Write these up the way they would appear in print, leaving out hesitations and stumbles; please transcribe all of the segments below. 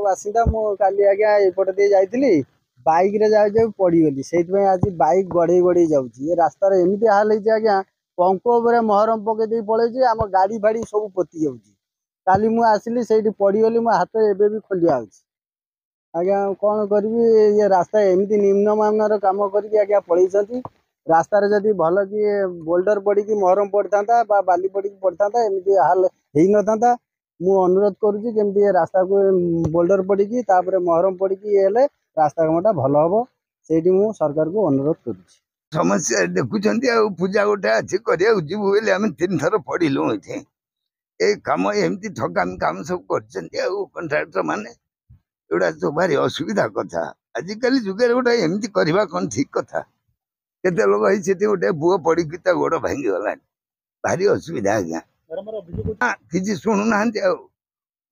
बासिंदा मु काली आज्ञा एपटे दे जाइली बाइक रे जाऊ जाऊ पड़गली से आज बाइक गड़े गड़े जाऊँगी ये रास्तार एमती हाल है आज्ञा पंको महरम पकईदे पड़े आम गाड़ी फाड़ी सब पोती जाऊँगी काली मु आसली से पड़गली मो हाथ एवं भी खोलिया आज्ञा कौन करी ये रास्ता एमती निम्नमानर कम करके पलैंती रास्तार जदि भल कि बोल्डर पड़ी महरम पड़ता बाली पड़ी पड़ता एमती हाल हो न मु अनुरोध करुँची केमती रास्ता को बोल्डर पड़ी महरम पड़ी ये रास्ता कामटा भल हम से सरकार को अनुरोध करुँची समस्या देखुं पूजा गोटे अच्छी करबू आम 3 थर पड़िलु ये कम एमती ठकामी काम सब कर माने एगुड़ा सब भारी असुविधा कथा आजिकल जुगे गोटे एमती करवा कौन ठीक कथा केते लोग गोटे बुआ पड़ी गोड़ भांगी गला भारी असुविधा आज्ञा किसी शुणुना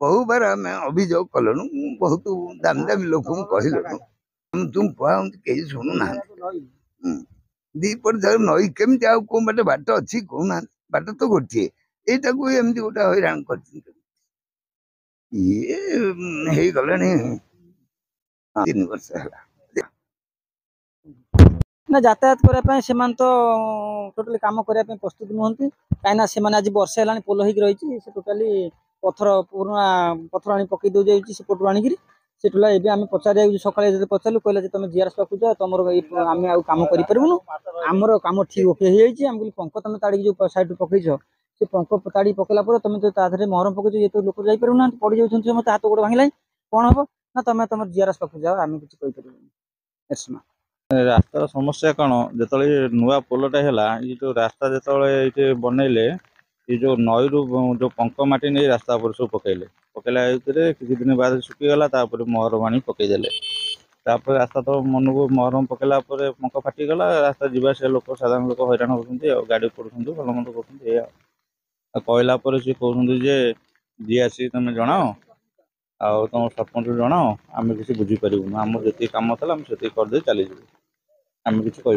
बहु बार आम अभियोग कलु बहुत दामी दामी लोक कहलु तुम कहूँ कहीं शुणुना दीपट नई केमती आउ बाटे बाट अच्छी कहना बाट तो गोटे यटा को एमती गोटे हैरान कर ये गले 3 वर्ष है ना यातायात करने तो टोटाली काम करने प्रस्तुत नुहति कहीं आज वर्षे है पोल हो रही टोटाली पथर पुराणा पथर आनी पकई दे जाऊँगी से पटू आणिकी से टोला एवं आम पचार सकाले पचारू कहले तुम जीआरएस पाक जाओ तुम आम आम करूँ आमर कम ठीक ओके होम पंख तुम ताड़ी जो साइड पकईच से पंख ताड़ी पकला तुम तो महरम पकईच ये तो लोक जाना पड़ जाऊँ मत हाथ गोड़ भांगला कौन हम ना तुम तुम जीआरएस पाक जाओ आम किसी कहीपर रास्तार समस्या कौन जो नुआ पोलटा है ये जो रास्ता जो बनइले ये जो नई रू जो पंक माटी नहीं रास्ता पर सब पकईले पकईला किसी दिन बाद सुखीगला महरम आनी पकईदे रास्ता तो मन को महरम पकईला पंक फाटीगला रास्ता जावास लोक साधारण लोक हैरान होती गाड़ी पड़ुं भल मंद कर कहला सी कहते जीआरसी तुम जनाओ आउ तुम सरपंच जनाओ आम किसी बुझीपारूँ आम जी कम था से करदे चली आम किसी कह